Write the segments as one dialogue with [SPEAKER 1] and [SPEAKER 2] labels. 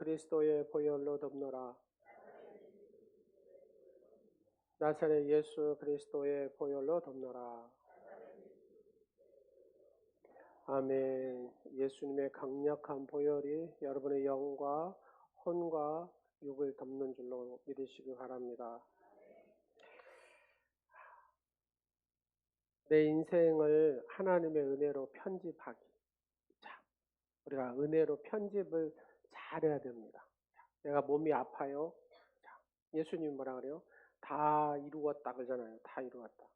[SPEAKER 1] 그리스도의 보혈로 덮노라. 나사렛 예수 그리스도의 보혈로 덮노라. 아멘. 예수님의 강력한 보혈이 여러분의 영과 혼과 육을 덮는 줄로 믿으시기 바랍니다. 내 인생을 하나님의 은혜로 편집하기. 자, 우리가 은혜로 편집을 잘해야 됩니다. 내가 몸이 아파요. 자, 예수님 뭐라 그래요? 다 이루었다 그러잖아요. 다 이루었다.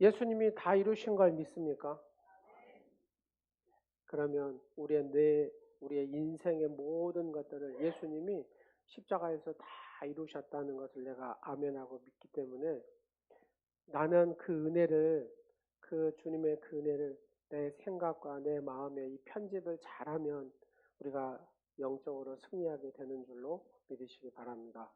[SPEAKER 1] 예수님이 다 이루신 걸 믿습니까? 그러면 우리의 인생의 모든 것들을 예수님이 십자가에서 다 이루셨다는 것을 내가 아멘하고 믿기 때문에 나는 그 은혜를, 그 주님의 그 은혜를 내 생각과 내 마음에 이 편집을 잘하면 우리가 영적으로 승리하게 되는 줄로 믿으시기 바랍니다.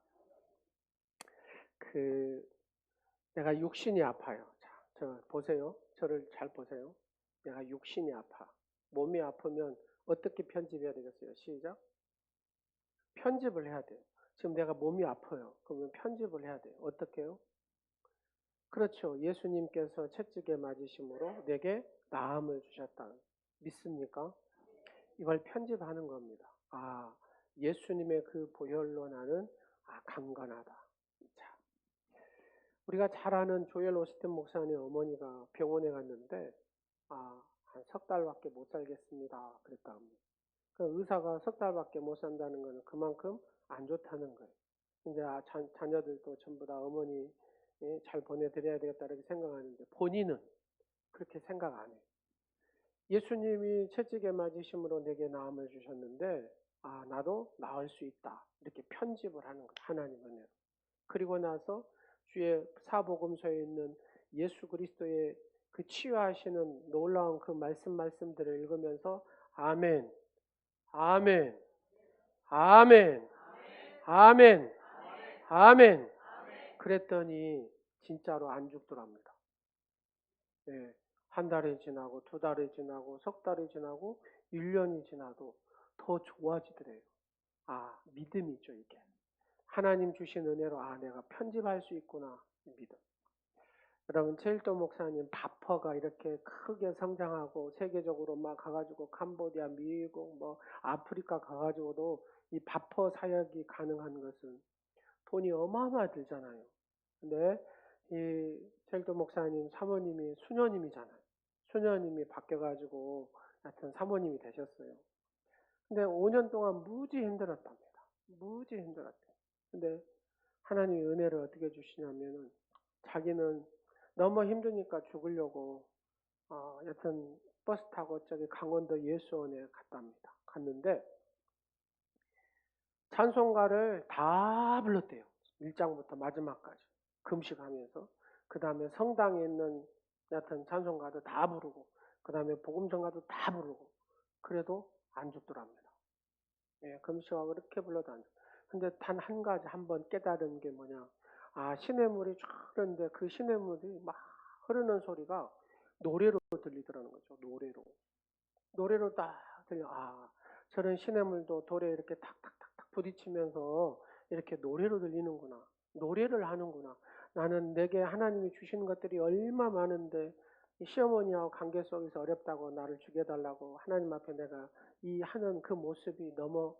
[SPEAKER 1] 내가 육신이 아파요. 자, 저 보세요. 저를 잘 보세요. 내가 육신이 아파. 몸이 아프면 어떻게 편집해야 되겠어요? 시작. 편집을 해야 돼요. 지금 내가 몸이 아파요. 그러면 편집을 해야 돼요. 어떻게 해요? 그렇죠. 예수님께서 채찍에 맞으심으로 내게 나음을 주셨다. 믿습니까? 이걸 편집하는 겁니다. 아, 예수님의 그 보혈로 나는 강건하다. 자, 우리가 잘 아는 조엘 오스틴 목사님 어머니가 병원에 갔는데 한 석 달밖에 못 살겠습니다. 그랬다 합니다. 그 의사가 석 달밖에 못 산다는 것은 그만큼 안 좋다는 거예요. 이제 자녀들도 전부 다 어머니 잘 보내드려야 되겠다 이렇게 생각하는데 본인은 그렇게 생각 안 해요. 예수님이 채찍에 맞으심으로 내게 나음을 주셨는데 나도 나을 수 있다 이렇게 편집을 하는 거예요. 하나님 은혜로. 그리고 나서 주의 사복음서에 있는 예수 그리스도의 그 치유하시는 놀라운 그 말씀들을 읽으면서 아멘, 아멘, 아멘, 아멘, 아멘 그랬더니 진짜로 안 죽더랍니다. 네, 한 달이 지나고 두 달이 지나고 석 달이 지나고 1년이 지나도 더 좋아지더래요. 믿음이죠 이게. 하나님 주신 은혜로 내가 편집할 수 있구나 믿음. 여러분 제일도 목사님 바퍼가 이렇게 크게 성장하고 세계적으로 막 가가지고 캄보디아, 미국, 아프리카 가가지고도 이 바퍼 사역이 가능한 것은 돈이 어마어마 들잖아요. 근데 이 제일도 목사님 사모님이 수녀님이잖아요. 수녀님이 바뀌어가지고 하여튼 사모님이 되셨어요. 근데 5년 동안 무지 힘들었답니다. 무지 힘들었대요. 근데 하나님이 은혜를 어떻게 주시냐면은 자기는 너무 힘드니까 죽으려고 여튼 버스 타고 저기 강원도 예수원에 갔답니다. 갔는데 찬송가를 다 불렀대요. 1장부터 마지막까지 금식하면서 그 다음에 성당에 있는 여튼 찬송가도 다 부르고 그 다음에 복음성가도 다 부르고 그래도 안 죽더랍니다. 예, 금식하고 그렇게 불러도 안 죽. 근데 단 한 가지 한번 깨달은 게 뭐냐? 시냇물이 쫙 흐르는데 그 시냇물이 막 흐르는 소리가 노래로 들리더라는 거죠. 노래로 딱 들려. 저런 시냇물도 돌에 이렇게 탁탁탁탁 부딪히면서 이렇게 노래로 들리는구나. 노래를 하는구나. 나는 내게 하나님이 주시는 것들이 얼마 많은데 시어머니하고 관계 속에서 어렵다고 나를 죽여달라고 하나님 앞에 내가 이 하는 그 모습이 너무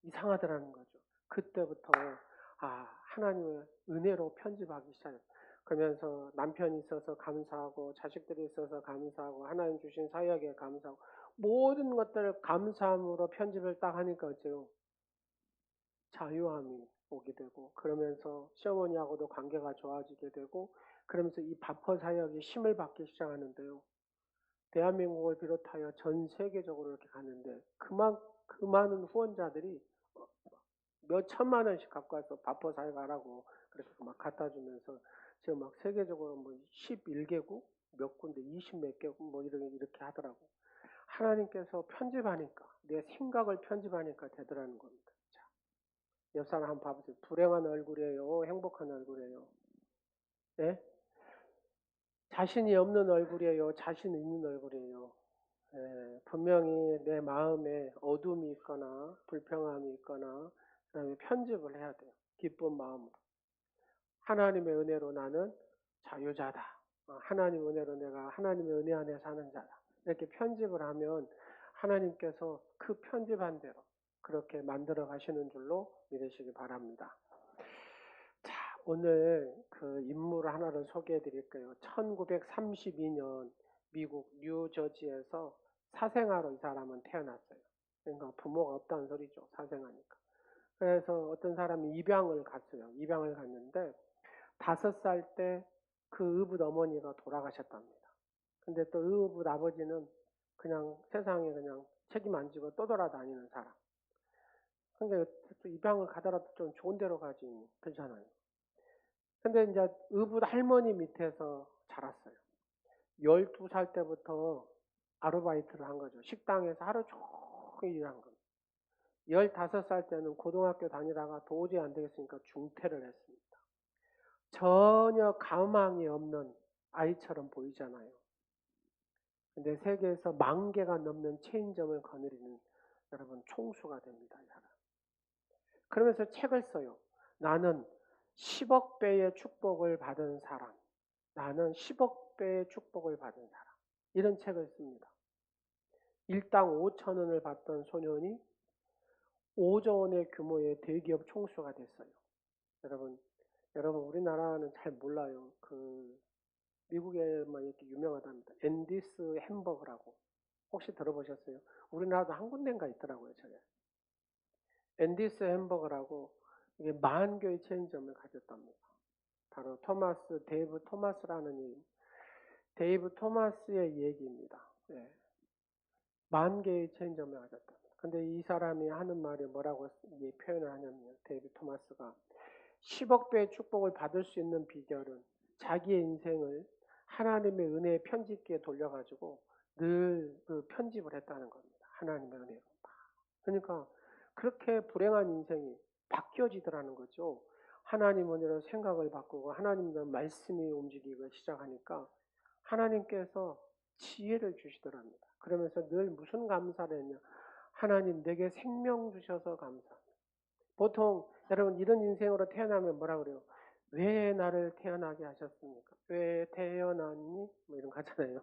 [SPEAKER 1] 이상하더라는 거죠. 그때부터 하나님의 은혜로 편집하기 시작했어요. 그러면서 남편이 있어서 감사하고 자식들이 있어서 감사하고 하나님 주신 사역에 감사하고 모든 것들을 감사함으로 편집을 딱 하니까 어째요? 자유함이 오게 되고 그러면서 시어머니하고도 관계가 좋아지게 되고 그러면서 이 바퍼 사역이 힘을 받기 시작하는데요. 대한민국을 비롯하여 전 세계적으로 이렇게 가는데 그 많은 후원자들이 몇 천만 원씩 갖고 와서 바퍼 사역하라고 그렇게 막 갖다 주면서 지금 막 세계적으로 11개국 몇 군데 20몇 개국 이렇게 하더라고. 하나님께서 편집하니까 내 생각을 편집하니까 되더라는 겁니다. 자, 옆 사람 한번 봐보세요. 불행한 얼굴이에요? 행복한 얼굴이에요? 네? 자신이 없는 얼굴이에요? 자신 있는 얼굴이에요? 분명히 내 마음에 어둠이 있거나 불평함이 있거나 그다음에 편집을 해야 돼요. 기쁜 마음으로. 하나님의 은혜로 나는 자유자다. 하나님의 은혜로 내가 하나님의 은혜 안에 사는 자다. 이렇게 편집을 하면 하나님께서 그 편집한 대로 그렇게 만들어 가시는 줄로 믿으시기 바랍니다. 자, 오늘 그 인물 하나를 소개해 드릴게요. 1932년 미국 뉴저지에서 사생아로 이 사람은 태어났어요. 그러니까 부모가 없다는 소리죠. 사생아니까. 그래서 어떤 사람이 입양을 갔어요. 입양을 갔는데 5살 때 그 의붓 어머니가 돌아가셨답니다. 근데 또 의붓 아버지는 그냥 세상에 그냥 책임 안 지고 떠돌아다니는 사람. 근데 또 입양을 가더라도 좀 좋은 데로 가지 괜찮아요. 근데 이제 의붓 할머니 밑에서 자랐어요. 12살 때부터 아르바이트를 한 거죠. 식당에서 하루 종일 일한 겁니다. 15살 때는 고등학교 다니다가 도저히 안 되겠으니까 중퇴를 했습니다. 전혀 가망이 없는 아이처럼 보이잖아요. 근데 세계에서 10,000개가 넘는 체인점을 거느리는 여러분 총수가 됩니다. 이 사람. 그러면서 책을 써요. 나는 10억 배의 축복을 받은 사람. 나는 10억 배의 축복을 받은 사람. 이런 책을 씁니다. 일당 5,000원을 받던 소년이 5조 원의 규모의 대기업 총수가 됐어요. 여러분 우리나라는 잘 몰라요. 그 미국에만 이렇게 유명하답니다. 앤디스 햄버거라고 혹시 들어보셨어요? 우리나라도 한 군데인가 있더라고요. 저게 앤디스 햄버거라고 이게 40,000개의 체인점을 가졌답니다. 바로 데이브 토마스라는 데이브 토마스의 얘기입니다. 10,000개의 체인점을 가졌답니다. 근데 이 사람이 하는 말이 뭐라고 표현을 하냐면 데이브 토마스가 10억 배의 축복을 받을 수 있는 비결은 자기의 인생을 하나님의 은혜의 편집기에 돌려가지고 늘 그 편집을 했다는 겁니다. 하나님의 은혜로. 그러니까 그렇게 불행한 인생이 바뀌어지더라는 거죠. 하나님 은혜로 생각을 바꾸고 하나님의 말씀이 움직이기 시작하니까 하나님께서 지혜를 주시더랍니다. 그러면서 늘 무슨 감사를 했냐. 하나님 내게 생명 주셔서 감사합니다. 보통 여러분 이런 인생으로 태어나면 뭐라 그래요? 왜 나를 태어나게 하셨습니까? 왜 태어났니? 뭐 이런 거 하잖아요.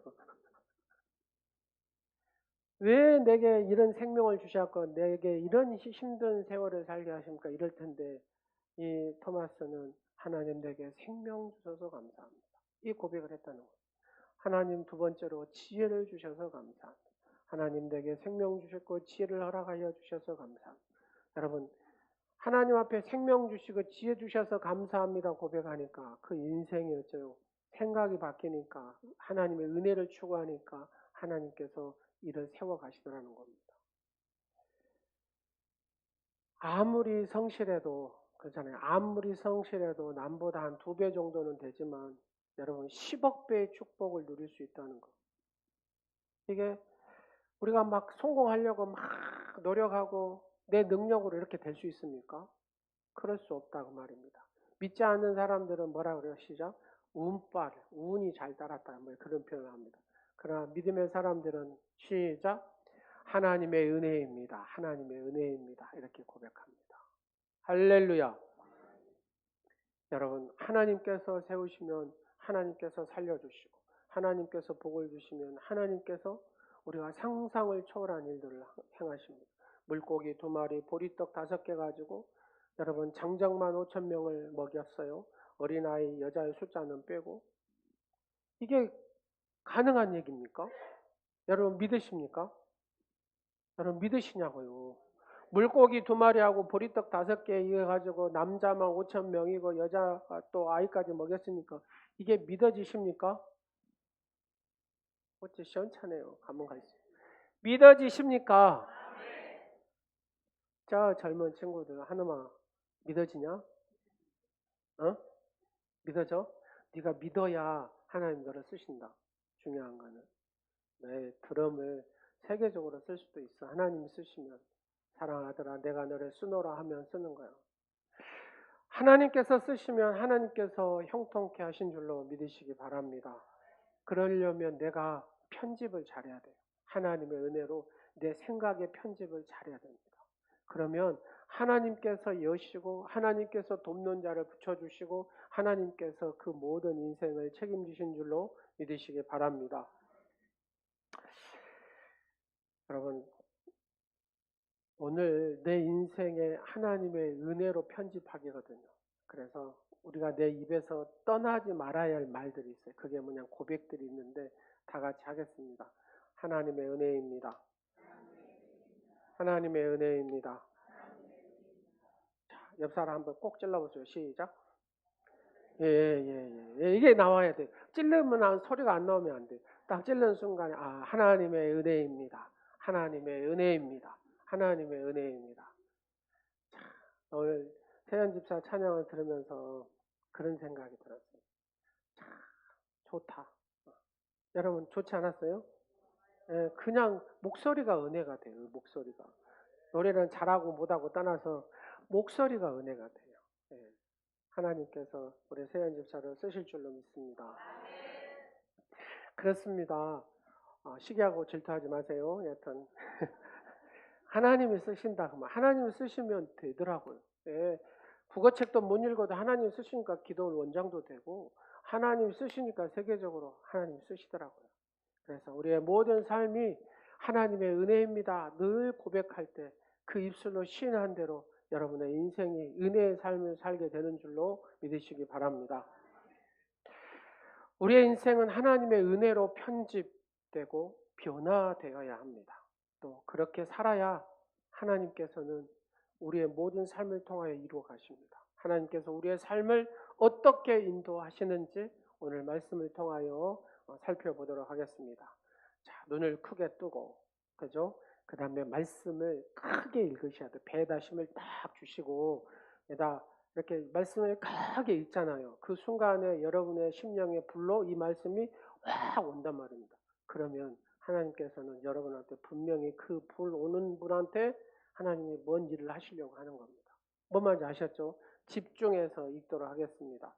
[SPEAKER 1] 왜 내게 이런 생명을 주셨고 내게 이런 힘든 세월을 살게 하십니까? 이럴 텐데 이 토마스는 하나님 내게 생명 주셔서 감사합니다. 이 고백을 했다는 거예요. 하나님 두 번째로 지혜를 주셔서 감사합니다. 하나님 내게 생명 주셨고 지혜를 허락하여 주셔서 감사합니다. 여러분 하나님 앞에 생명 주시고 지혜 주셔서 감사합니다 고백하니까 그 인생이 어쩌요? 생각이 바뀌니까 하나님의 은혜를 추구하니까 하나님께서 일을 세워가시더라는 겁니다. 아무리 성실해도 그렇잖아요. 아무리 성실해도 남보다 한 2배 정도는 되지만 여러분 10억 배의 축복을 누릴 수 있다는 거. 이게 우리가 막 성공하려고 막 노력하고 내 능력으로 이렇게 될 수 있습니까? 그럴 수 없다고 말입니다. 믿지 않는 사람들은 뭐라 그래요? 시작. 운이 잘 따랐다. 뭐 그런 표현을 합니다. 그러나 믿음의 사람들은 시작. 하나님의 은혜입니다. 하나님의 은혜입니다. 이렇게 고백합니다. 할렐루야. 여러분 하나님께서 세우시면 하나님께서 살려주시고 하나님께서 복을 주시면 하나님께서 우리가 상상을 초월한 일들을 행하십니다. 물고기 2마리 보리떡 5개 가지고 여러분 장정만 5,000명을 먹였어요. 어린아이 여자의 숫자는 빼고. 이게 가능한 얘기입니까? 여러분 믿으십니까? 여러분 믿으시냐고요. 물고기 2마리하고 보리떡 5개 이거 가지고 남자만 5,000명이고 여자가 또 아이까지 먹였으니까 이게 믿어지십니까? 어째 시원찮네요. 가면 갈수록. 믿어지십니까? 자 젊은 친구들 하나만 믿어지냐? 믿어져? 네가 믿어야 하나님 너를 쓰신다. 중요한 거는 내 드럼을 세계적으로 쓸 수도 있어. 하나님이 쓰시면 사랑하더라 내가 너를 쓰노라 하면 쓰는 거야. 하나님께서 쓰시면 하나님께서 형통케 하신 줄로 믿으시기 바랍니다. 그러려면 내가 편집을 잘해야 돼요. 하나님의 은혜로 내 생각의 편집을 잘해야 됩니다. 그러면 하나님께서 여시고 하나님께서 돕는 자를 붙여주시고 하나님께서 그 모든 인생을 책임지신 줄로 믿으시기 바랍니다. 여러분, 오늘 내 인생에 하나님의 은혜로 편집하기거든요. 그래서 우리가 내 입에서 떠나지 말아야 할 말들이 있어요. 그게 뭐냐, 고백들이 있는데 다 같이 하겠습니다. 하나님의 은혜입니다. 하나님의 은혜입니다. 자, 옆 사람 한번 꼭 찔러보세요. 시작. 예. 이게 나와야 돼. 찔르면 소리가 안 나오면 안 돼. 딱 찔르는 순간에 하나님의 은혜입니다. 하나님의 은혜입니다. 하나님의 은혜입니다. 자, 오늘 세연 집사 찬양을 들으면서 그런 생각이 들었어요. 참 좋다. 여러분 좋지 않았어요? 예, 그냥 목소리가 은혜가 돼요. 목소리가. 노래는 잘하고 못하고 떠나서 목소리가 은혜가 돼요. 예. 하나님께서 우리 세연 집사를 쓰실 줄로 믿습니다. 그렇습니다. 시기하고 질투하지 마세요. 여튼 하나님이 쓰신다 그러면 하나님이 쓰시면 되더라고요. 예. 국어책도 못 읽어도 하나님 쓰시니까 기도 원장도 되고 하나님 쓰시니까 세계적으로 하나님 쓰시더라고요. 그래서 우리의 모든 삶이 하나님의 은혜입니다. 늘 고백할 때 그 입술로 시인한 대로 여러분의 인생이 은혜의 삶을 살게 되는 줄로 믿으시기 바랍니다. 우리의 인생은 하나님의 은혜로 편집되고 변화되어야 합니다. 또 그렇게 살아야 하나님께서는 우리의 모든 삶을 통하여 이루어 가십니다. 하나님께서 우리의 삶을 어떻게 인도하시는지 오늘 말씀을 통하여 살펴보도록 하겠습니다. 자, 눈을 크게 뜨고, 그죠? 그 다음에 말씀을 크게 읽으셔야 돼요. 배다심을 딱 주시고, 에다 이렇게 말씀을 크게 읽잖아요. 그 순간에 여러분의 심령의 불로 이 말씀이 확 온단 말입니다. 그러면 하나님께서는 여러분한테 분명히 그 불 오는 분한테 하나님이 뭔 일을 하시려고 하는 겁니다. 뭔 말인지 아셨죠? 집중해서 읽도록 하겠습니다.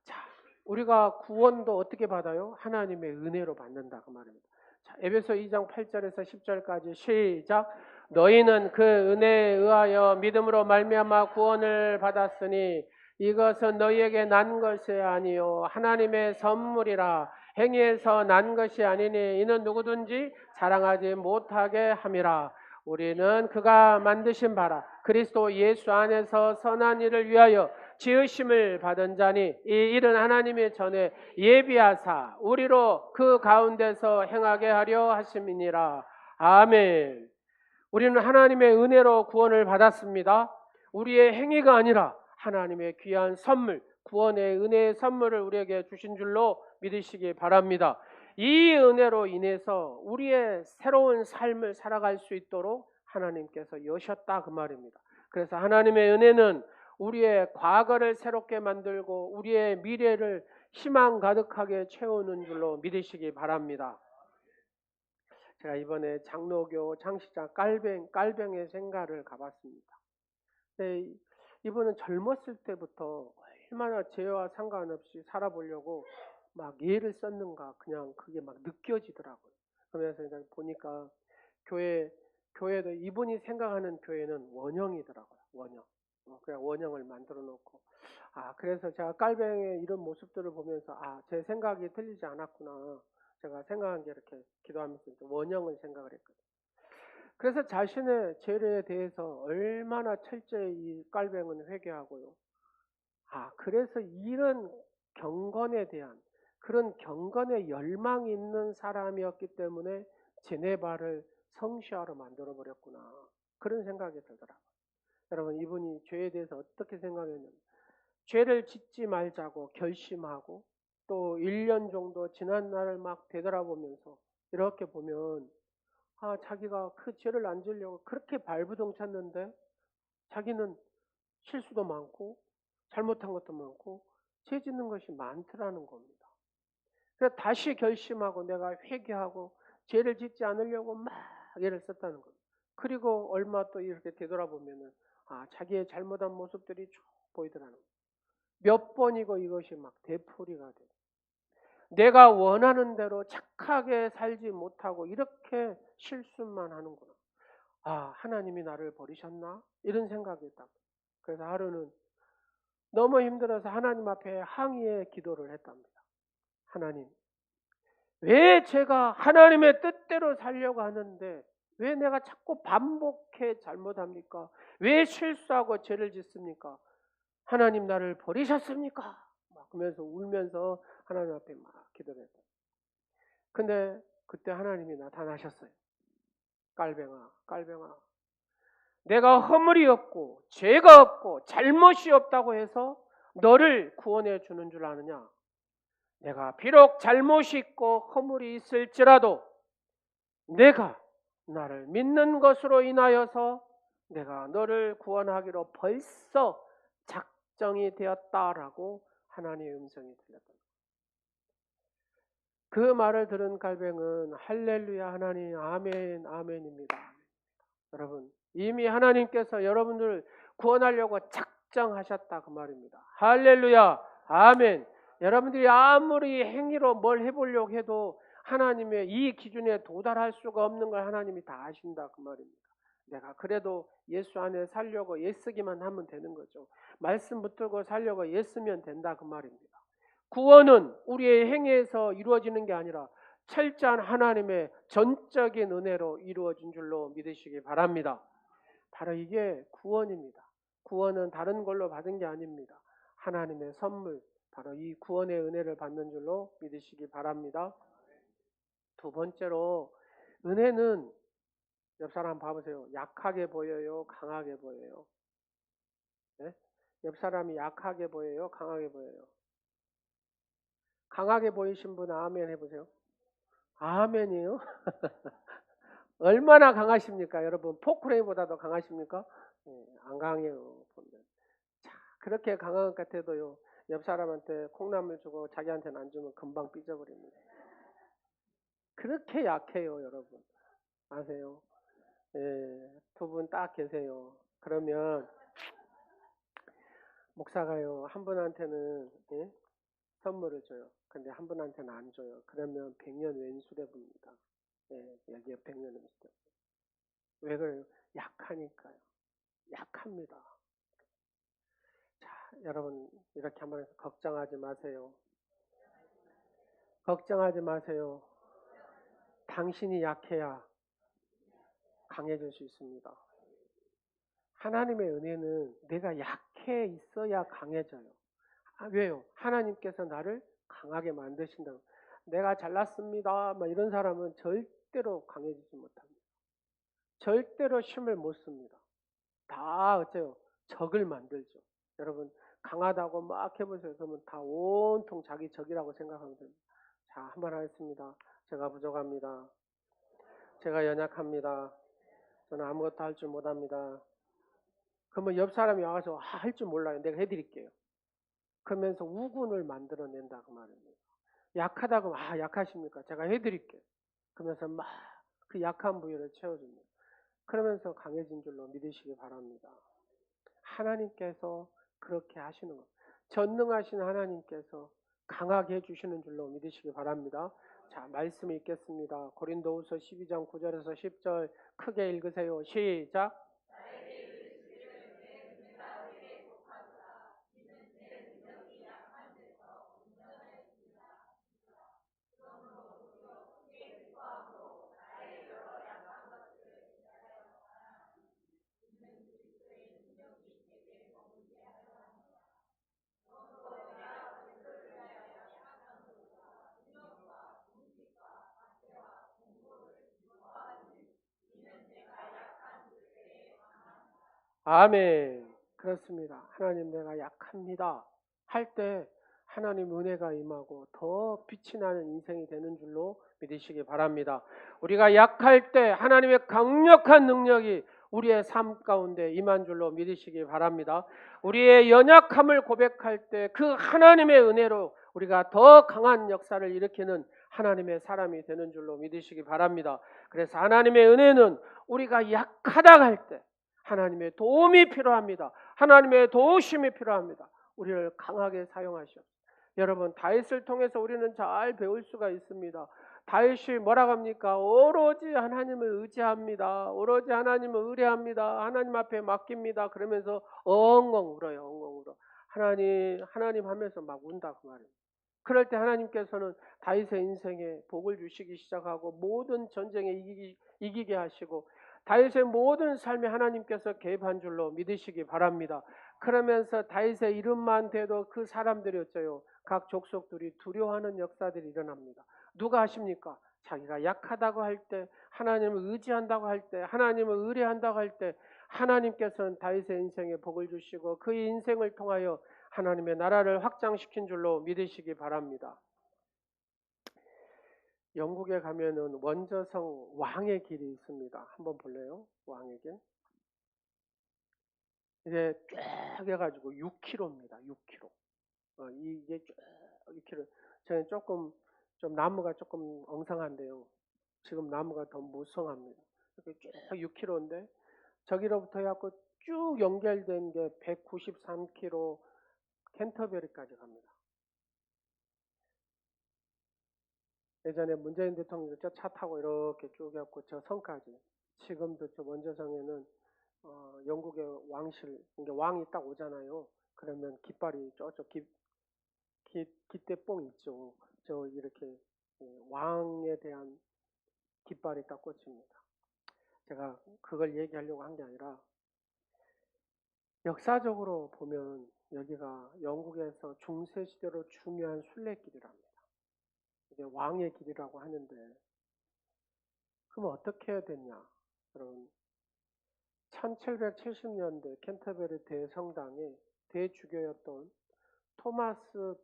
[SPEAKER 1] 자, 우리가 구원도 어떻게 받아요? 하나님의 은혜로 받는다 그 말입니다. 자, 에베소 2장 8절에서 10절까지 시작. 너희는 그 은혜에 의하여 믿음으로 말미암아 구원을 받았으니 이것은 너희에게 난 것이 아니요 하나님의 선물이라. 행위에서 난 것이 아니니 이는 누구든지 자랑하지 못하게 함이라. 우리는 그가 만드신 바라 그리스도 예수 안에서 선한 일을 위하여 지으심을 받은 자니 이 일은 하나님의 전에 예비하사 우리로 그 가운데서 행하게 하려 하심이니라. 아멘. 우리는 하나님의 은혜로 구원을 받았습니다. 우리의 행위가 아니라 하나님의 귀한 선물, 구원의 은혜의 선물을 우리에게 주신 줄로 믿으시기 바랍니다. 이 은혜로 인해서 우리의 새로운 삶을 살아갈 수 있도록 하나님께서 여셨다 그 말입니다. 그래서 하나님의 은혜는 우리의 과거를 새롭게 만들고 우리의 미래를 희망 가득하게 채우는 줄로 믿으시기 바랍니다. 제가 이번에 장로교 장시장 깔뱅의 생가를 가봤습니다. 이분은 젊었을 때부터 얼마나 죄와 상관없이 살아보려고 막 예를 썼는가 그냥 그게 막 느껴지더라고요. 그러면서 보니까 교회도 이분이 생각하는 교회는 원형이더라고요. 원형. 그냥 원형을 만들어 놓고 그래서 제가 깔뱅의 이런 모습들을 보면서 제 생각이 틀리지 않았구나. 제가 생각한 게 이렇게 기도하면서 원형을 생각을 했거든요. 그래서 자신의 죄에 대해서 얼마나 철저히 이 깔뱅은 회개하고요. 그래서 이런 경건에 대한 그런 경건의 열망이 있는 사람이었기 때문에 제네바를 성시화로 만들어 버렸구나. 그런 생각이 들더라고요. 여러분 이분이 죄에 대해서 어떻게 생각했냐면 죄를 짓지 말자고 결심하고 또 1년 정도 지난 날을 막 되돌아보면서 이렇게 보면 자기가 그 죄를 안 지으려고 그렇게 발부동 찼는데 자기는 실수도 많고 잘못한 것도 많고 죄 짓는 것이 많더라는 겁니다. 그래서 다시 결심하고 내가 회개하고 죄를 짓지 않으려고 막 애를 썼다는 겁니다. 그리고 얼마 또 이렇게 되돌아보면은 자기의 잘못한 모습들이 쭉 보이더라는 겁니다. 몇 번이고 이것이 막 되풀이가 돼요. 내가 원하는 대로 착하게 살지 못하고 이렇게 실수만 하는구나. 아, 하나님이 나를 버리셨나? 이런 생각이 있다. 그래서 하루는 너무 힘들어서 하나님 앞에 항의의 기도를 했답니다. 하나님, 왜 제가 하나님의 뜻대로 살려고 하는데 왜 내가 자꾸 반복해 잘못합니까? 왜 실수하고 죄를 짓습니까? 하나님 나를 버리셨습니까? 막 그러면서 울면서 하나님 앞에 막 기도를 했다. 근데 그때 하나님이 나타나셨어요. 깔뱅아, 깔뱅아. 내가 허물이 없고 죄가 없고 잘못이 없다고 해서 너를 구원해 주는 줄 아느냐? 내가 비록 잘못이 있고 허물이 있을지라도 내가 나를 믿는 것으로 인하여서 내가 너를 구원하기로 벌써 작정이 되었다라고 하나님의 음성이 들렸다. 그 말을 들은 갈뱅은 할렐루야 하나님 아멘 아멘입니다. 여러분 이미 하나님께서 여러분들을 구원하려고 작정하셨다 그 말입니다. 할렐루야 아멘. 여러분들이 아무리 행위로 뭘 해보려고 해도 하나님의 이 기준에 도달할 수가 없는 걸 하나님이 다 아신다 그 말입니다. 내가 그래도 예수 안에 살려고 애쓰기만 하면 되는 거죠. 말씀 붙들고 살려고 애쓰면 된다 그 말입니다. 구원은 우리의 행위에서 이루어지는 게 아니라 철저한 하나님의 전적인 은혜로 이루어진 줄로 믿으시기 바랍니다. 바로 이게 구원입니다. 구원은 다른 걸로 받은 게 아닙니다. 하나님의 선물, 바로 이 구원의 은혜를 받는 줄로 믿으시기 바랍니다. 두 번째로 은혜는 옆 사람 봐보세요. 약하게 보여요? 강하게 보여요? 네? 옆 사람이 약하게 보여요? 강하게 보여요? 강하게 보이신 분 아멘 해보세요. 아멘이요? 얼마나 강하십니까? 여러분 포크레인보다도 강하십니까? 안 강해요. 자, 그렇게 강한 것 같아도요. 옆 사람한테 콩나물 주고 자기한테는 안 주면 금방 삐져버립니다. 그렇게 약해요, 여러분. 아세요? 두 분 딱 계세요. 그러면 목사가요 한 분한테는 선물을 줘요. 근데 한 분한테는 안 줘요. 그러면 백년 왼수레 봅니다. 여기에 백년 왼수레. 왜 그래요? 약하니까요. 약합니다. 자, 여러분 이렇게 한번 해서 걱정하지 마세요. 걱정하지 마세요. 당신이 약해야 강해질 수 있습니다. 하나님의 은혜는 내가 약해 있어야 강해져요. 왜요? 하나님께서 나를 강하게 만드신다. 내가 잘났습니다. 이런 사람은 절대로 강해지지 못합니다. 절대로 힘을 못 씁니다. 다 어째요? 적을 만들죠. 여러분 강하다고 막 해보세요. 그러면 다 온통 자기 적이라고 생각하면 됩니다. 자, 한번 하겠습니다. 제가 부족합니다. 제가 연약합니다. 저는 아무것도 할 줄 못합니다. 그러면 옆 사람이 와서 할 줄 몰라요. 내가 해드릴게요. 그러면서 우군을 만들어낸다 그 말입니다. 약하다고 약하십니까? 제가 해드릴게요. 그러면서 막 그 약한 부위를 채워줍니다. 그러면서 강해진 줄로 믿으시기 바랍니다. 하나님께서 그렇게 하시는 것. 전능하신 하나님께서 강하게 해주시는 줄로 믿으시기 바랍니다. 자, 말씀 읽겠습니다. 고린도후서 12장 9절에서 10절 크게 읽으세요. 시작. 아멘. 그렇습니다. 하나님 내가 약합니다 할 때 하나님 은혜가 임하고 더 빛이 나는 인생이 되는 줄로 믿으시기 바랍니다. 우리가 약할 때 하나님의 강력한 능력이 우리의 삶 가운데 임한 줄로 믿으시기 바랍니다. 우리의 연약함을 고백할 때 그 하나님의 은혜로 우리가 더 강한 역사를 일으키는 하나님의 사람이 되는 줄로 믿으시기 바랍니다. 그래서 하나님의 은혜는 우리가 약하다 할 때 하나님의 도움이 필요합니다. 하나님의 도우심이 필요합니다. 우리를 강하게 사용하시옵소서. 여러분, 다윗을 통해서 우리는 잘 배울 수가 있습니다. 다윗이 뭐라고 합니까? 오로지 하나님을 의지합니다. 오로지 하나님을 의뢰합니다. 하나님 앞에 맡깁니다. 그러면서 엉엉 울어요. 엉엉 울어. 하나님 하면서 막 운다 그 말이에요. 그럴 때 하나님께서는 다윗의 인생에 복을 주시기 시작하고 모든 전쟁에 이기게 하시고 다윗의 모든 삶에 하나님께서 개입한 줄로 믿으시기 바랍니다. 그러면서 다윗의 이름만 돼도 그 사람들이 어째요? 각 족속들이 두려워하는 역사들이 일어납니다. 누가 하십니까? 자기가 약하다고 할 때, 하나님을 의지한다고 할 때, 하나님을 의뢰한다고 할 때 하나님께서는 다윗의 인생에 복을 주시고 그 인생을 통하여 하나님의 나라를 확장시킨 줄로 믿으시기 바랍니다. 영국에 가면은 원저성 왕의 길이 있습니다. 한번 볼래요? 왕의 길. 이게 쭉 해가지고 6km입니다. 6km. 이게 쭉 6km. 저는 좀 나무가 조금 엉성한데요. 지금 나무가 더 무성합니다. 이렇게 쭉 6km인데 저기로부터 해갖고 쭉 연결된 게 193km 캔터베리까지 갑니다. 예전에 문재인 대통령이 저 차 타고 이렇게 쭉 해갖고 저 성까지. 지금도 저 원저성에는 영국의 왕실, 그러니까 왕이 딱 오잖아요. 그러면 깃발이 저쪽 깃대뽕 있죠. 저 이렇게 왕에 대한 깃발이 딱 꽂힙니다. 제가 그걸 얘기하려고 한 게 아니라 역사적으로 보면 여기가 영국에서 중세시대로 중요한 순례길이랍니다. 이게 왕의 길이라고 하는데 그럼 어떻게 해야 되냐? 여러분 1770년대 캔터베리 대성당의 대주교였던 토마스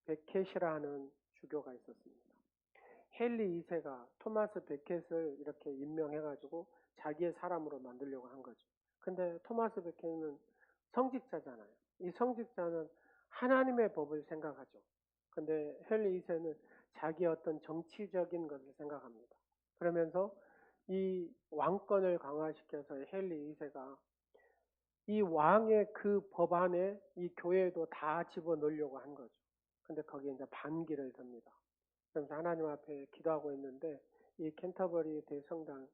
[SPEAKER 1] 베켓이라는 주교가 있었습니다. 헨리 2세가 토마스 베켓을 이렇게 임명해가지고 자기의 사람으로 만들려고 한 거죠. 근데 토마스 베켓은 성직자잖아요. 이 성직자는 하나님의 법을 생각하죠. 근데 헨리 2세는 자기의 어떤 정치적인 것을 생각합니다. 그러면서 이 왕권을 강화시켜서 헨리 2세가 이 왕의 그 법안에 이 교회도 다 집어넣으려고 한 거죠. 근데 거기에 이제 반기를 듭니다. 그래서 하나님 앞에 기도하고 있는데 이 캔터버리 대성당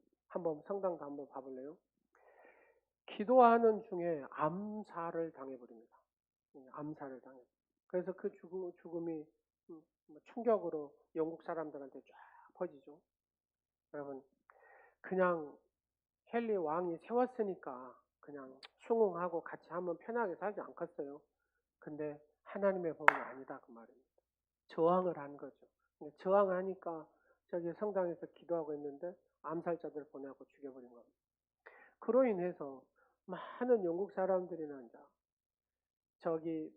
[SPEAKER 1] 성당도 한번 봐볼래요? 기도하는 중에 암살을 당해버립니다. 암살을 당해. 그래서 그 죽음이 충격으로 영국 사람들한테 쫙 퍼지죠. 여러분 그냥 헨리 왕이 세웠으니까 그냥 숭응하고 같이 하면 편하게 살지 않겠어요. 근데 하나님의 법은 아니다 그 말입니다. 저항을 한 거죠. 저항하니까 저기 성당에서 기도하고 있는데 암살자들 보내고 죽여버린 겁니다. 그로 인해서 많은 영국 사람들이나 저기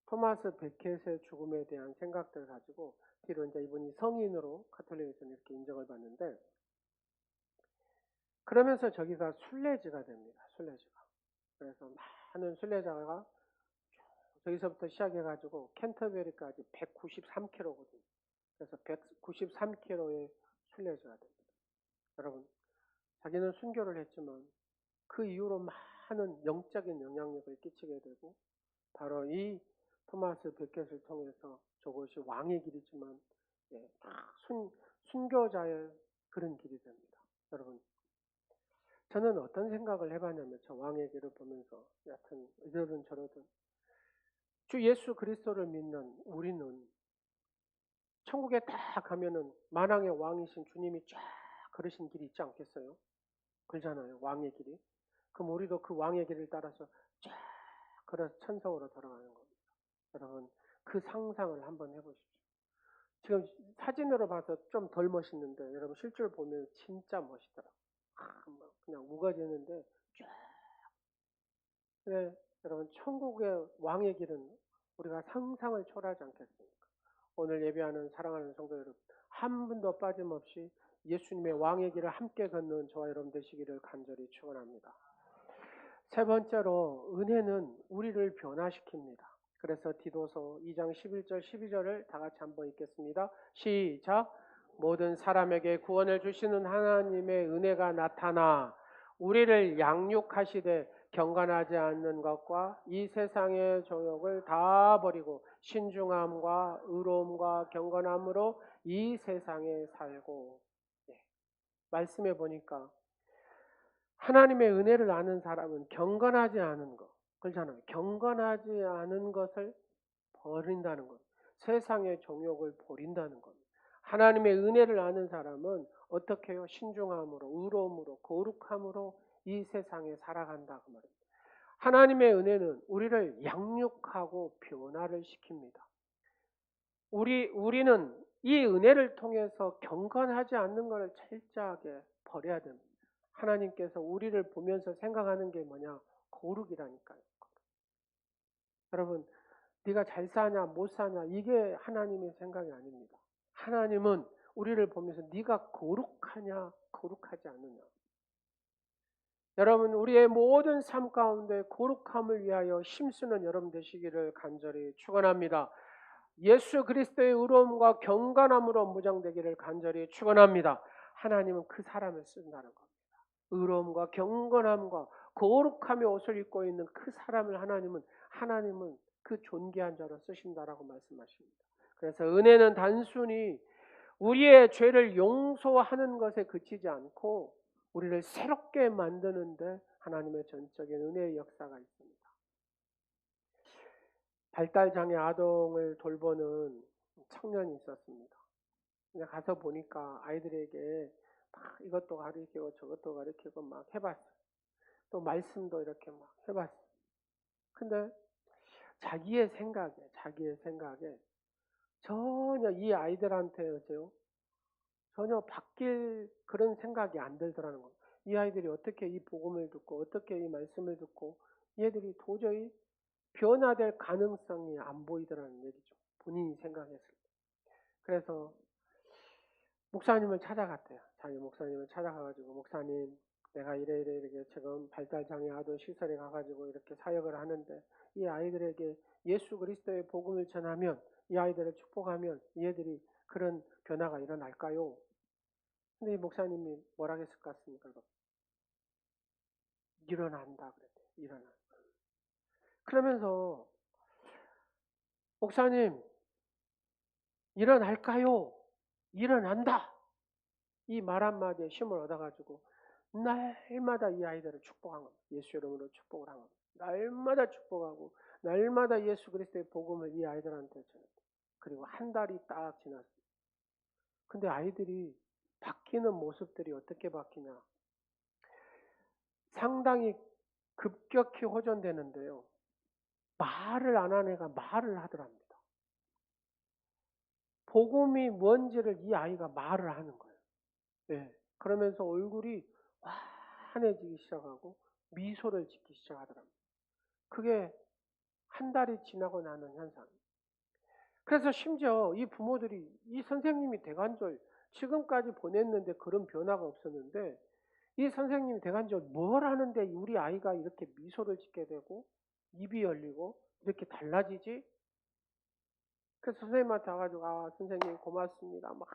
[SPEAKER 1] 토마스 베켓의 죽음에 대한 생각들을 가지고 뒤로 이제 이분이 성인으로 가톨릭에서는 이렇게 인정을 받는데 그러면서 저기가 순례지가 됩니다. 순례지가. 그래서 많은 순례자가 저기서부터 시작해가지고 캔터베리까지 193km거든요. 그래서 193km의 순례지가 됩니다. 여러분, 자기는 순교를 했지만 그 이후로 많은 영적인 영향력을 끼치게 되고 바로 이 토마스 베켓을 통해서 저것이 왕의 길이지만 순교자의 그런 길이 됩니다. 여러분, 저는 어떤 생각을 해봤냐면 저 왕의 길을 보면서 여하튼 이러든 저러든 주 예수 그리스도를 믿는 우리는 천국에 딱 가면은 만왕의 왕이신 주님이 쫙 걸으신 길이 있지 않겠어요? 그러잖아요. 왕의 길이. 그럼 우리도 그 왕의 길을 따라서 쫙 걸어서 천성으로 돌아가는 겁니다. 여러분 그 상상을 한번 해보십시오. 지금 사진으로 봐서 좀 덜 멋있는데 여러분 실제로 보면 진짜 멋있더라고요. 그냥 우거지는데 쫙. 네, 여러분 천국의 왕의 길은 우리가 상상을 초월하지 않겠습니까? 오늘 예배하는 사랑하는 성도 여러분 한 분도 빠짐없이 예수님의 왕의 길을 함께 걷는 저와 여러분 되시기를 간절히 축원합니다. 세 번째로 은혜는 우리를 변화시킵니다. 그래서 디도서 2장 11절 12절을 다 같이 한번 읽겠습니다. 시작. 모든 사람에게 구원을 주시는 하나님의 은혜가 나타나 우리를 양육하시되 경건하지 않는 것과 이 세상의 정욕을 다 버리고 신중함과 의로움과 경건함으로 이 세상에 살고. 네. 말씀해 보니까 하나님의 은혜를 아는 사람은 경건하지 않은 것, 그렇잖아요. 경건하지 않은 것을 버린다는 것, 세상의 정욕을 버린다는 것. 하나님의 은혜를 아는 사람은 어떻게 해요? 신중함으로, 의로움으로, 거룩함으로 이 세상에 살아간다 그 말입니다. 하나님의 은혜는 우리를 양육하고 변화를 시킵니다. 우리는 이 은혜를 통해서 경건하지 않는 것을 철저하게 버려야 됩니다. 하나님께서 우리를 보면서 생각하는 게 뭐냐? 거룩이라니까요. 여러분, 네가 잘 사냐 못 사냐 이게 하나님의 생각이 아닙니다. 하나님은 우리를 보면서 네가 거룩하냐 거룩하지 않느냐. 여러분, 우리의 모든 삶 가운데 거룩함을 위하여 힘쓰는 여러분 되시기를 간절히 축원합니다. 예수 그리스도의 의로움과 경건함으로 무장되기를 간절히 축원합니다. 하나님은 그 사람을 쓴다는 겁니다. 의로움과 경건함과 거룩함의 옷을 입고 있는 그 사람을 하나님은 그 존귀한 자로 쓰신다라고 말씀하십니다. 그래서 은혜는 단순히 우리의 죄를 용서하는 것에 그치지 않고 우리를 새롭게 만드는데 하나님의 전적인 은혜의 역사가 있습니다. 발달장애 아동을 돌보는 청년이 있었습니다. 그냥 가서 보니까 아이들에게 막 이것도 가르치고 저것도 가르치고 막 해봤어요. 또 말씀도 이렇게 막 해봤어요. 근데 자기의 생각에 전혀 이 아이들한테요, 전혀 바뀔 그런 생각이 안 들더라는 거예요. 이 아이들이 어떻게 이 복음을 듣고 어떻게 이 말씀을 듣고 얘들이 도저히 변화될 가능성이 안 보이더라는 얘기죠. 본인이 생각했을 때. 그래서 목사님을 찾아갔대요. 자기 목사님을 찾아가가지고 목사님, 내가 이렇게 지금 발달장애 아동 시설에 가가지고 이렇게 사역을 하는데 이 아이들에게 예수 그리스도의 복음을 전하면 이 아이들을 축복하면 얘들이 그런 변화가 일어날까요? 근데 이 목사님이 뭐라 했을 것 같습니까? 일어난다 그랬대요. 일어난다. 그러면서 목사님 일어날까요? 일어난다. 이 말 한마디에 힘을 얻어가지고 날마다 이 아이들을 축복한 겁니다. 예수 이름으로 축복을 한 겁니다. 날마다 축복하고 날마다 예수 그리스도의 복음을 이 아이들한테 전했다. 그리고 한 달이 딱 지났어요. 근데 아이들이 바뀌는 모습들이 어떻게 바뀌냐? 상당히 급격히 호전되는데요. 말을 안 하는 애가 말을 하더랍니다. 복음이 뭔지를 이 아이가 말을 하는 거예요. 네. 그러면서 얼굴이 환해지기 시작하고 미소를 짓기 시작하더랍니다. 그게 한 달이 지나고 나는 현상입니다. 그래서 심지어 이 부모들이 이 선생님이 대관절 지금까지 보냈는데 그런 변화가 없었는데 이 선생님이 대관절 뭘 하는데 우리 아이가 이렇게 미소를 짓게 되고 입이 열리고 이렇게 달라지지? 그래서 선생님한테 와가지고 선생님 고맙습니다. 막.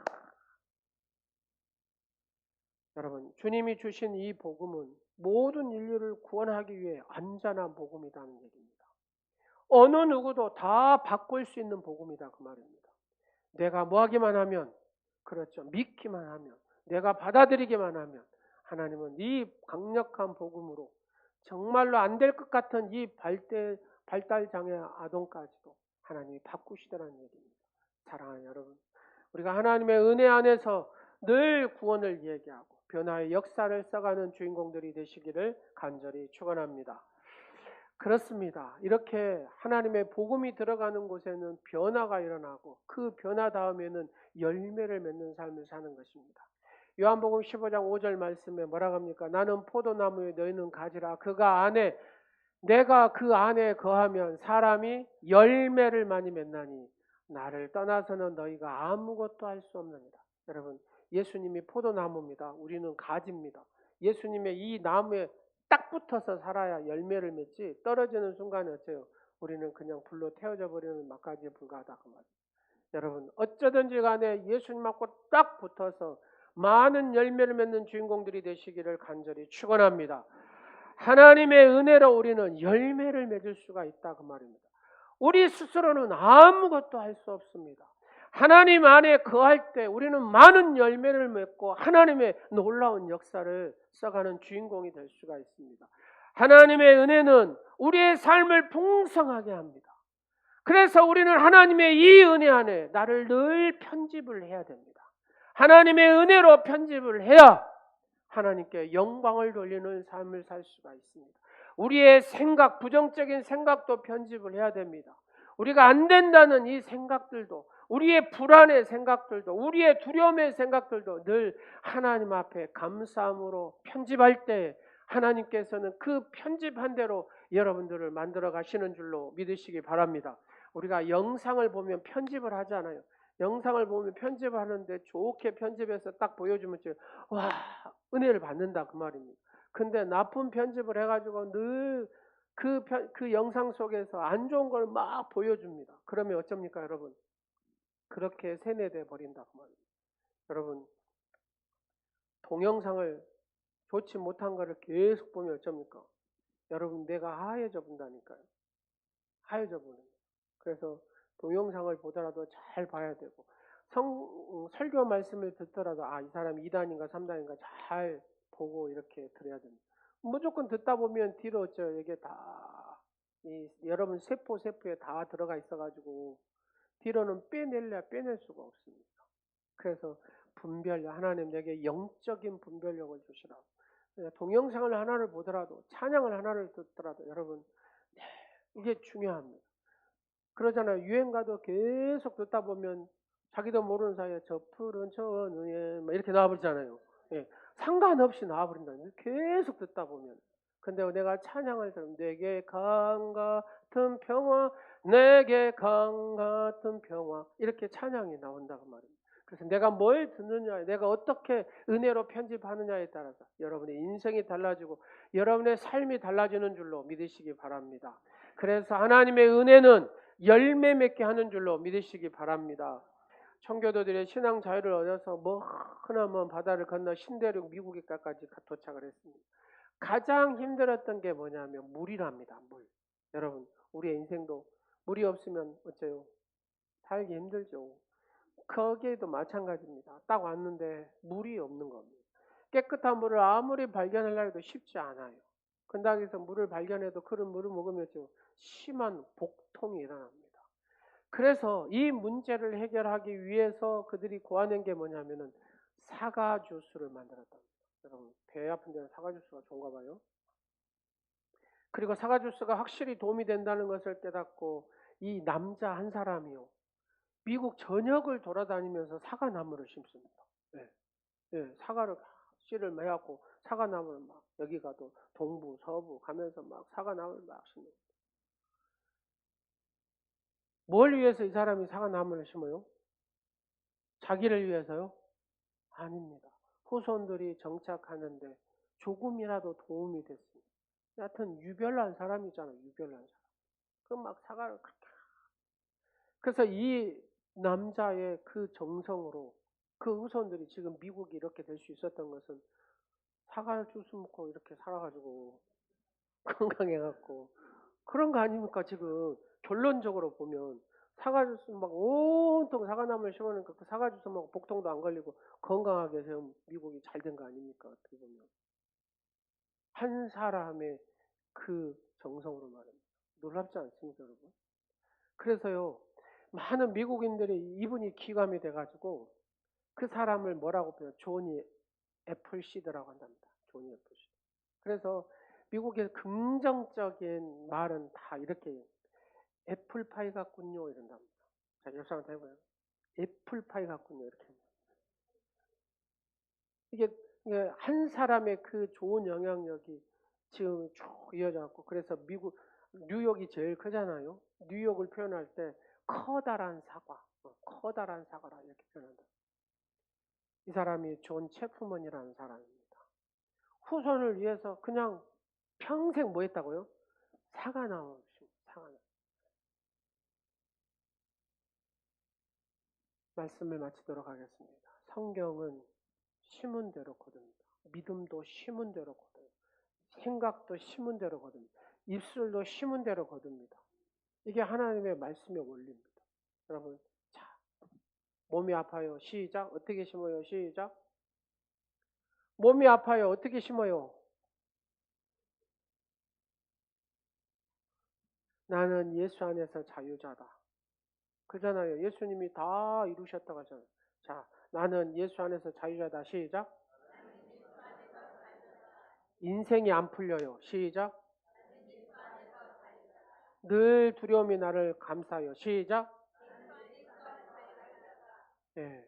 [SPEAKER 1] 여러분, 주님이 주신 이 복음은 모든 인류를 구원하기 위해 안전한 복음이라는 얘기입니다. 어느 누구도 다 바꿀 수 있는 복음이다 그 말입니다. 내가 뭐 하기만 하면, 그렇죠, 믿기만 하면, 내가 받아들이기만 하면 하나님은 이 강력한 복음으로 정말로 안 될 것 같은 이 발달장애 아동까지도 하나님이 바꾸시더라는 얘기입니다. 사랑하는 여러분, 우리가 하나님의 은혜 안에서 늘 구원을 얘기하고 변화의 역사를 써가는 주인공들이 되시기를 간절히 축원합니다. 그렇습니다. 이렇게 하나님의 복음이 들어가는 곳에는 변화가 일어나고 그 변화 다음에는 열매를 맺는 삶을 사는 것입니다. 요한복음 15장 5절 말씀에 뭐라고 합니까? 나는 포도나무에 너희는 가지라. 내가 그 안에 거하면 사람이 열매를 많이 맺나니 나를 떠나서는 너희가 아무것도 할 수 없느니라. 여러분, 예수님이 포도나무입니다. 우리는 가지입니다. 예수님의 이 나무에 딱 붙어서 살아야 열매를 맺지 떨어지는 순간에 어째요? 우리는 그냥 불로 태워져 버리는 막가지에 불과하다 그 말이에요. 여러분, 어쩌든지 간에 예수님하고 딱 붙어서 많은 열매를 맺는 주인공들이 되시기를 간절히 축원합니다. 하나님의 은혜로 우리는 열매를 맺을 수가 있다 그 말입니다. 우리 스스로는 아무것도 할 수 없습니다. 하나님 안에 거할 때 우리는 많은 열매를 맺고 하나님의 놀라운 역사를 써가는 주인공이 될 수가 있습니다. 하나님의 은혜는 우리의 삶을 풍성하게 합니다. 그래서 우리는 하나님의 이 은혜 안에 나를 늘 편집을 해야 됩니다. 하나님의 은혜로 편집을 해야 하나님께 영광을 돌리는 삶을 살 수가 있습니다. 우리의 생각, 부정적인 생각도 편집을 해야 됩니다. 우리가 안 된다는 이 생각들도, 우리의 불안의 생각들도, 우리의 두려움의 생각들도 늘 하나님 앞에 감사함으로 편집할 때 하나님께서는 그 편집한 대로 여러분들을 만들어 가시는 줄로 믿으시기 바랍니다. 우리가 영상을 보면 편집을 하잖아요. 영상을 보면 편집을 하는데 좋게 편집해서 딱 보여주면 와, 은혜를 받는다 그 말입니다. 근데 나쁜 편집을 해가지고 늘 그 영상 속에서 안 좋은 걸 막 보여줍니다. 그러면 어쩝니까 여러분? 그렇게 세뇌돼 버린다 그 말입니다. 여러분, 동영상을 좋지 못한 거를 계속 보면 어쩝니까? 여러분, 내가 하얘져 본다니까요. 하얘져 보는 거예요. 그래서 동영상을 보더라도 잘 봐야 되고 설교 말씀을 듣더라도 이 사람이 2단인가 3단인가 잘 보고 이렇게 들어야 됩니다. 무조건 듣다 보면 뒤로 이게 다 여러분 세포에 다 들어가 있어가지고 뒤로는 빼낼 수가 없습니다. 그래서 하나님 내게 영적인 분별력을 주시라. 동영상을 하나를 보더라도 찬양을 하나를 듣더라도 여러분 이게 중요합니다. 그러잖아요. 유행가도 계속 듣다 보면 자기도 모르는 사이에 저 푸른 천위에 이렇게 나와버리잖아요. 예, 상관없이 나와버린다. 계속 듣다 보면. 근데 내가 찬양을 들으면 내게 강 같은 평화, 내게 강 같은 평화 이렇게 찬양이 나온다고 말입니다. 그래서 내가 뭘 듣느냐, 내가 어떻게 은혜로 편집하느냐에 따라서 여러분의 인생이 달라지고 여러분의 삶이 달라지는 줄로 믿으시기 바랍니다. 그래서 하나님의 은혜는 열매 맺게 하는 줄로 믿으시기 바랍니다. 청교도들의 신앙 자유를 얻어서 머나먼 바다를 건너 신대륙 미국에까지 도착을 했습니다. 가장 힘들었던 게 뭐냐면 물이랍니다. 물. 여러분, 우리의 인생도 물이 없으면 어째요? 살기 힘들죠. 거기에도 마찬가지입니다. 딱 왔는데 물이 없는 겁니다. 깨끗한 물을 아무리 발견하려 해도 쉽지 않아요. 근당에서 물을 발견해도 그런 물을 먹으면 심한 복통이 일어납니다. 그래서 이 문제를 해결하기 위해서 그들이 고안한 게 뭐냐면은 사과 주스를 만들었답니다. 여러분, 배 아픈 데는 사과 주스가 좋은가 봐요. 그리고 사과 주스가 확실히 도움이 된다는 것을 깨닫고 이 남자 한 사람이요, 미국 전역을 돌아다니면서 사과나무를 심습니다. 네. 네, 사과를 씨를 매갖고 사과나무를 막 여기 가도 동부 서부 가면서 막 사과나무를 막 심습니다. 뭘 위해서 이 사람이 사과나무를 심어요? 자기를 위해서요? 아닙니다. 후손들이 정착하는데 조금이라도 도움이 됐습니다. 여하튼 유별난 사람이잖아요. 유별난 사람. 그럼 막 사과를 그렇게. 그래서 이 남자의 그 정성으로 그 후손들이 지금 미국이 이렇게 될 수 있었던 것은 사과 주스 먹고 이렇게 살아가지고 건강해갖고 그런 거 아닙니까? 지금 결론적으로 보면 사과 주스 막 온통 사과나무를 심어놓으니까 그 사과 주스 먹고 복통도 안 걸리고 건강하게 지금 미국이 잘 된 거 아닙니까? 어떻게 보면 한 사람의 그 정성으로 말입니다. 놀랍지 않습니까, 여러분? 그래서요, 많은 미국인들이 이분이 기감이 돼가지고 그 사람을 뭐라고 불러요? 조니 애플시드라고 한답니다. 조니 애플시드. 그래서 미국의 긍정적인 말은 다 이렇게 애플파이 같군요 이런답니다. 자, 옆사람한테 해봐요. 애플파이 같군요 이렇게. 이게 한 사람의 그 좋은 영향력이 지금 쭉 이어져갖고 그래서 미국 뉴욕이 제일 크잖아요. 뉴욕을 표현할 때 커다란 사과, 커다란 사과라 이렇게 표현한다. 이 사람이 존 체프먼이라는 사람입니다. 후손을 위해서 그냥 평생 뭐 했다고요? 사과나무 사과나무. 말씀을 마치도록 하겠습니다. 성경은 심은 대로 거둡니다. 믿음도 심은 대로 거둬요. 생각도 심은 대로 거둡니다. 입술도 심은 대로 거둡니다. 이게 하나님의 말씀의 원리입니다. 여러분, 자, 몸이 아파요. 시작. 어떻게 심어요? 시작. 몸이 아파요. 어떻게 심어요? 나는 예수 안에서 자유자다. 그잖아요. 예수님이 다 이루셨다고 하잖아요. 자, 나는 예수 안에서 자유자다. 시작. 인생이 안 풀려요. 시작. 늘 두려움이 나를 감싸요. 시작. 예.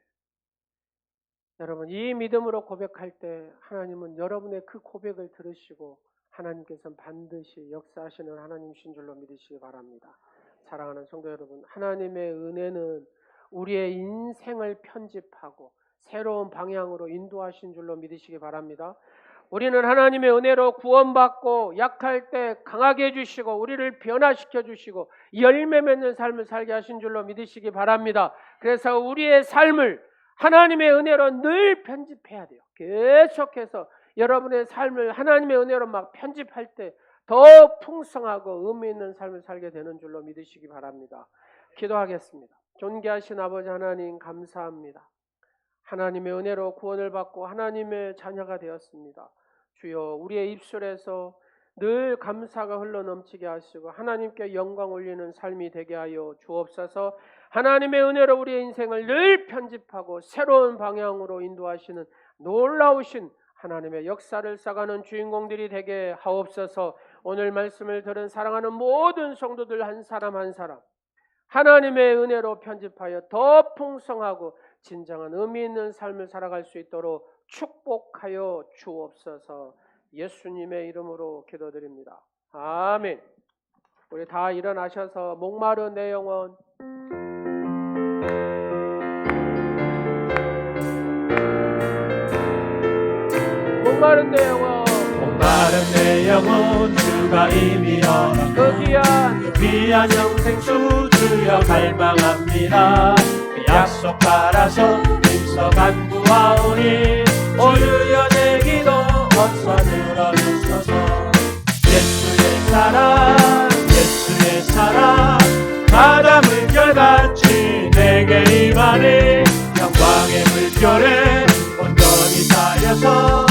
[SPEAKER 1] 여러분, 이 믿음으로 고백할 때 하나님은 여러분의 그 고백을 들으시고 하나님께서는 반드시 역사하시는 하나님이신 줄로 믿으시기 바랍니다. 사랑하는 성도 여러분, 하나님의 은혜는 우리의 인생을 편집하고 새로운 방향으로 인도하신 줄로 믿으시기 바랍니다. 우리는 하나님의 은혜로 구원받고 약할 때 강하게 해주시고 우리를 변화시켜 주시고 열매 맺는 삶을 살게 하신 줄로 믿으시기 바랍니다. 그래서 우리의 삶을 하나님의 은혜로 늘 편집해야 돼요. 계속해서 여러분의 삶을 하나님의 은혜로 막 편집할 때 더 풍성하고 의미 있는 삶을 살게 되는 줄로 믿으시기 바랍니다. 기도하겠습니다. 존귀하신 아버지 하나님, 감사합니다. 하나님의 은혜로 구원을 받고 하나님의 자녀가 되었습니다. 주여, 우리의 입술에서 늘 감사가 흘러넘치게 하시고 하나님께 영광 올리는 삶이 되게 하여 주옵소서. 하나님의 은혜로 우리의 인생을 늘 편집하고 새로운 방향으로 인도하시는 놀라우신 하나님의 역사를 쌓아가는 주인공들이 되게 하옵소서. 오늘 말씀을 들은 사랑하는 모든 성도들 한 사람 한 사람 하나님의 은혜로 편집하여 더 풍성하고 진정한 의미 있는 삶을 살아갈 수 있도록 축복하여 주옵소서. 예수님의 이름으로 기도드립니다. 아멘. 우리 다 일어나셔서 목마른 내 영혼 목마른 내 영혼 주가 이미 얻은 그 귀한 영생수 주여 갈망합니다. 약속 따라서 힘써 간구하오니 주여 내 기도 어서 들어주소서. 예수의 사랑 바다 물결같이 내게 임하니 영광의 물결에 온전히 쌓여서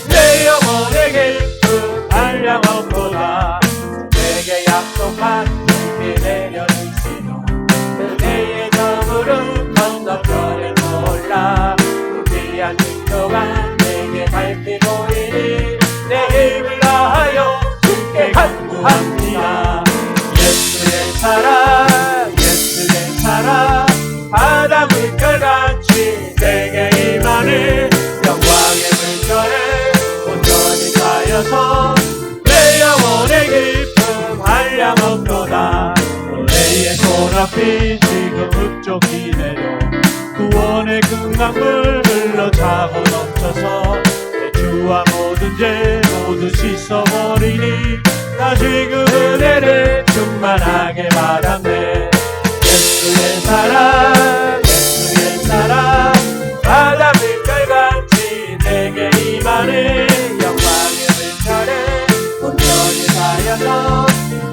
[SPEAKER 1] 내 영혼에게 그 한량 없도다. 내게 약속한 힘이 내려주시오. 그대의 저물은 건너편에 올라 그 귀한 증거가 내게 밝히 보이니 내 힘을 다하여 주께 간구합니다. 예수의 사랑 바다 물결같이 내게 임하니 영광의 물결에 온전히 쌓여서 내 영혼의 기쁨 한량 없도다. 내의 손앞이 지금 흡족이네요. 구원의 강물 흘러 차고 넘쳐서 내 주와 모든 죄 모두 씻어버리니 다시 그 은혜를 충만하게 받았네. 예수의 사랑 바다 물결같이 내게 임하네. 영광의 물결에 온전히 쌓여서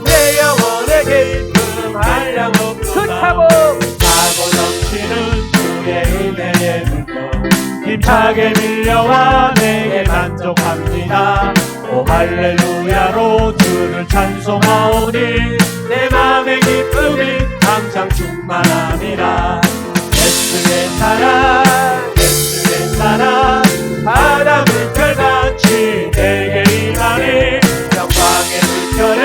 [SPEAKER 1] 내 영혼의 기쁨 한량 없도다. 타고 넘치는 주의 은혜의 물결 힘차게 밀려와 내게 만족합니다. 오 할렐루야로 주를 찬송하오니 내 맘의 기쁨이 항상 충만합니다. 예수의 사랑 바다 물결같이 내게 임하니 영광의 물결에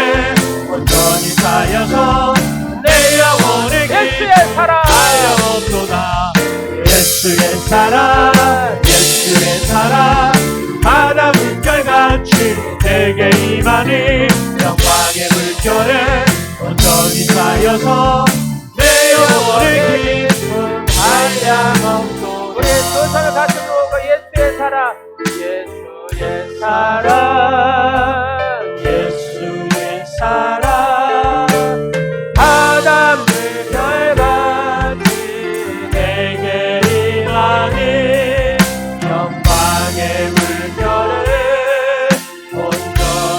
[SPEAKER 1] 온전히 쌓여서 내 영혼의 기쁨 하염없도다. 예수의 사랑 바다 물결같이 내게 임하니 영광의 물결에 온전히 쌓여서 내 영혼의 기쁨 한량없도다. 우리 두 손을 같이 모으고 예수의 사랑 바다 물결같이 내게 임하니 영광의 물결에 온전히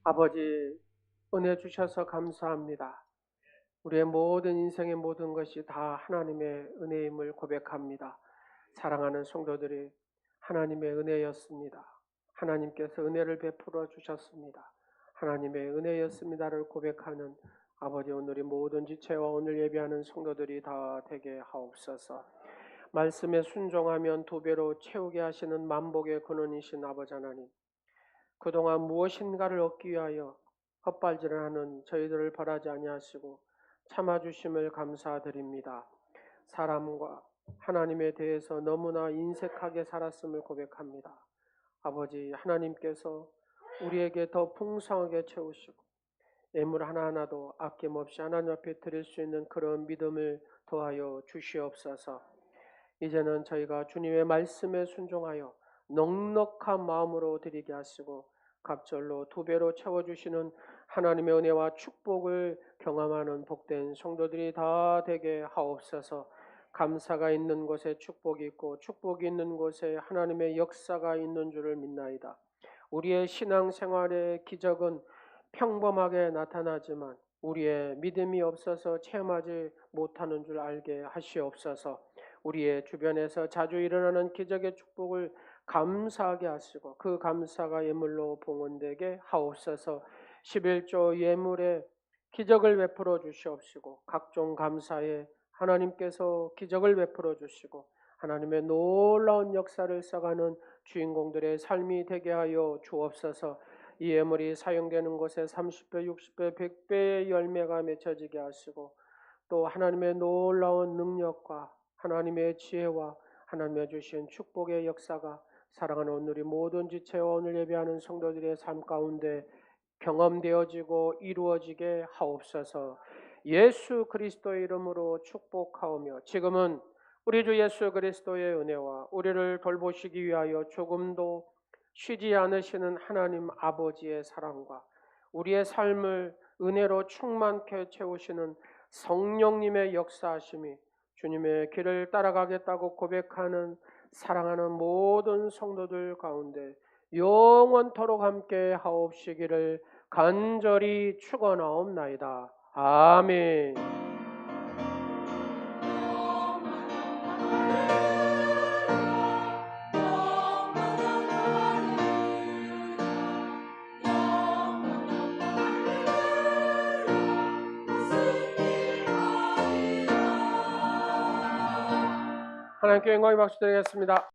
[SPEAKER 1] 아버지, 은혜 주셔서 감사합니다. 우리의 모든 인생의 모든 것이 다 하나님의 은혜임을 고백합니다. 사랑하는 성도들이 하나님의 은혜였습니다. 하나님께서 은혜를 베풀어 주셨습니다. 하나님의 은혜였습니다를 고백하는 아버지, 오늘이 모든 지체와 오늘 예배하는 성도들이 다 되게 하옵소서. 말씀에 순종하면 두 배로 채우게 하시는 만복의 근원이신 아버지 하나님, 그동안 무엇인가를 얻기 위하여 헛발질을 하는 저희들을 바라지 아니하시고 참아주심을 감사드립니다. 사람과 하나님에 대해서 너무나 인색하게 살았음을 고백합니다. 아버지, 하나님께서 우리에게 더 풍성하게 채우시고 예물 하나하나도 아낌없이 하나님 앞에 드릴 수 있는 그런 믿음을 더하여 주시옵소서. 이제는 저희가 주님의 말씀에 순종하여 넉넉한 마음으로 드리게 하시고 갑절로 두 배로 채워주시는 하나님의 은혜와 축복을 경험하는 복된 성도들이 다 되게 하옵소서. 감사가 있는 곳에 축복이 있고 축복이 있는 곳에 하나님의 역사가 있는 줄을 믿나이다. 우리의 신앙생활의 기적은 평범하게 나타나지만 우리의 믿음이 없어서 체험하지 못하는 줄 알게 하시옵소서. 우리의 주변에서 자주 일어나는 기적의 축복을 감사하게 하시고 그 감사가 예물로 봉헌되게 하옵소서. 11조 예물에 기적을 베풀어 주시옵시고 각종 감사에 하나님께서 기적을 베풀어 주시고 하나님의 놀라운 역사를 써가는 주인공들의 삶이 되게 하여 주옵소서. 이 예물이 사용되는 곳에 30배, 60배, 100배의 열매가 맺혀지게 하시고 또 하나님의 놀라운 능력과 하나님의 지혜와 하나님의 주신 축복의 역사가 사랑하는 오늘이 모든 지체와 오늘 예배하는 성도들의 삶 가운데 경험되어지고 이루어지게 하옵소서. 예수 그리스도의 이름으로 축복하오며 지금은 우리 주 예수 그리스도의 은혜와 우리를 돌보시기 위하여 조금도 쉬지 않으시는 하나님 아버지의 사랑과 우리의 삶을 은혜로 충만케 채우시는 성령님의 역사하심이 주님의 길을 따라가겠다고 고백하는 사랑하는 모든 성도들 가운데 영원토록 함께 하옵시기를 간절히 축원하옵나이다. 아멘. 하나님께 영광의 박수 드리겠습니다.